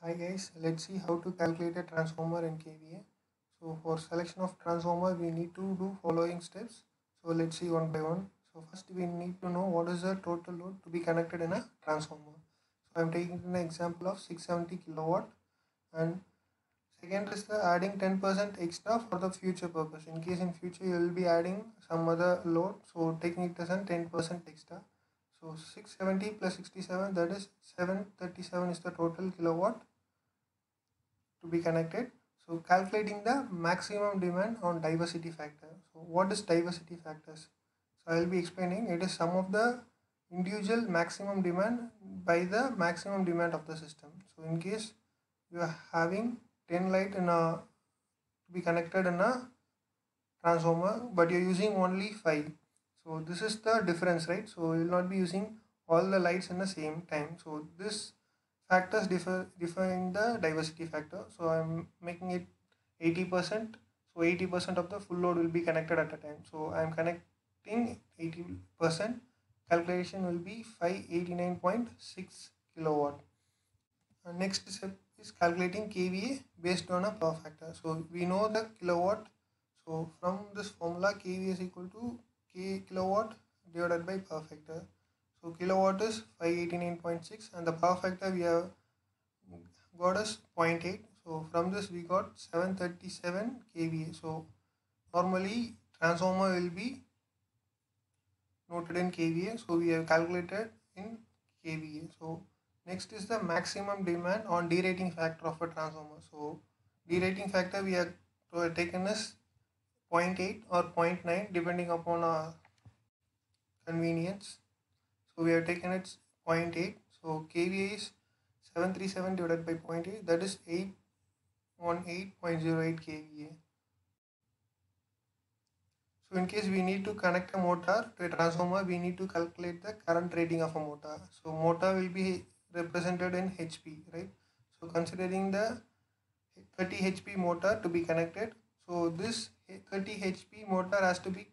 Hi guys, let's see how to calculate a transformer in kVA. So for selection of transformer, we need to do following steps. So let's see one by one. So first we need to know what is the total load to be connected in a transformer. So I'm taking an example of 670 kilowatt, and second is the adding 10% extra for the future purpose. In case in future you will be adding some other load, so taking it as a 10% extra. So 670 plus 67, that is 737 is the total kilowatt to be connected. So calculating the maximum demand on diversity factor. So what is diversity factors? So I will be explaining. It is sum of the individual maximum demand by the maximum demand of the system. So in case you are having 10 light in a to be connected in a transformer, but you're using only 5. So this is the difference, right? So you will not be using all the lights in the same time. So this factors define the diversity factor. So I'm making it 80%. So 80% of the full load will be connected at a time. So I'm connecting 80%. Calculation will be 589.6 kilowatt. Next step is calculating kVA based on a power factor. So we know the kilowatt. So from this formula, kVA is equal to k kilowatt divided by power factor. So kilowatt is 589.6 and the power factor we have got is 0.8. So from this we got 737 kVA. So normally transformer will be noted in kVA. So we have calculated in kVA. So next is the maximum demand on derating factor of a transformer. So derating factor we have taken as zero point 0.8 or zero point 0.9 depending upon our convenience. So we have taken it 0.8. So kVA is 737 divided by zero point 0.8, that is 818.08 kVA. So in case we need to connect a motor to a transformer, we need to calculate the current rating of a motor. So motor will be represented in HP, right? So considering the 30 HP motor to be connected, so this 30 HP motor has to be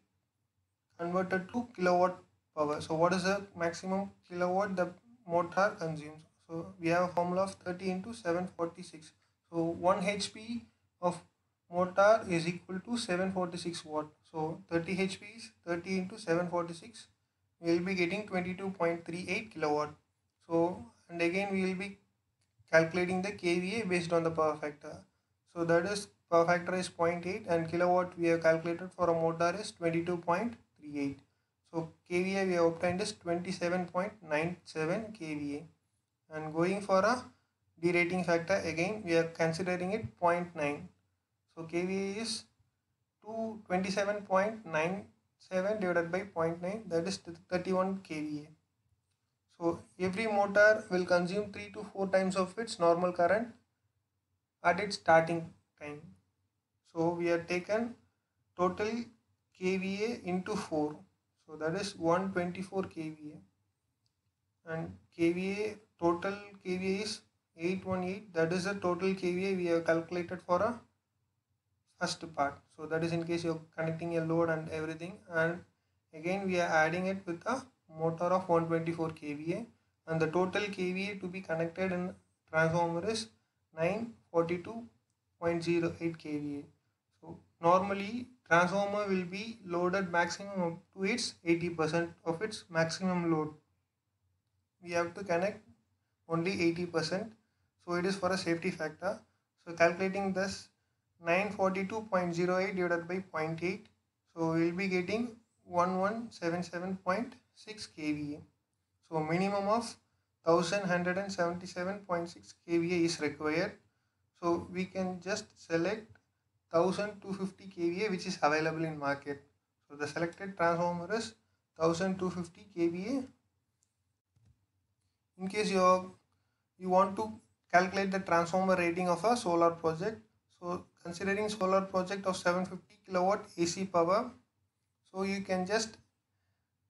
converted to kilowatt power. So what is the maximum kilowatt the motor consumes? So we have a formula of 30 into 746. So 1 HP of motor is equal to 746 watt. So 30 HP is 30 into 746. We will be getting 22.38 kilowatt. So and again we will be calculating the kVA based on the power factor. So that is power factor is zero point 0.8 and kilowatt we have calculated for a motor is 22.38. So kVA we have obtained is 27.97 kVA, and going for a derating factor again we are considering it 0.9. So kVA is 27.97 divided by zero point 0.9, that is 31 kVA. So every motor will consume 3 to 4 times of its normal current at its starting time. So we have taken total kVA into 4. So that is 124 kVA, and kVA total kVA is 818. That is the total kVA we have calculated for a first part. So that is in case you're connecting a load and everything, and again we are adding it with a motor of 124 kVA, and the total kVA to be connected in transformer is 942.08 kVA. So normally transformer will be loaded maximum up to its 80% of its maximum load. We have to connect only 80%. So it is for a safety factor. So calculating this 942.08 divided by zero point 0.8. So we will be getting 1177.6 kVA. So minimum of 1177.6 kVA is required. So we can just select 1250 kVA which is available in market. So the selected transformer is 1250 kVA. In case you want to calculate the transformer rating of a solar project, so considering solar project of 750 kilowatt AC power, so you can just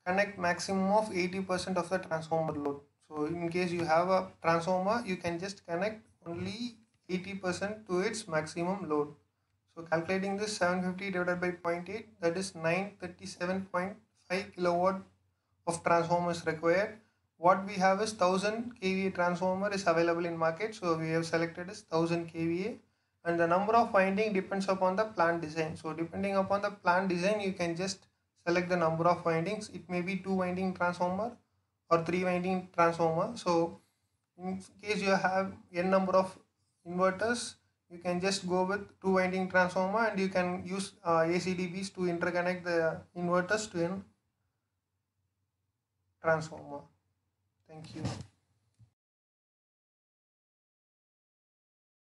connect maximum of 80% of the transformer load. So in case you have a transformer, you can just connect only 80% to its maximum load. So calculating this 750 divided by zero point 0.8, that is 937.5 kilowatt of transformers required. what we have is 1000 kVA transformer is available in market, so we have selected is 1000 kVA, and the number of winding depends upon the plant design. So depending upon the plant design, you can just select the number of windings. It may be 2 winding transformer or 3 winding transformer. So in case you have n number of inverters, you can just go with 2 winding transformer, and you can use ACDBs to interconnect the inverters to an transformer. Thank you.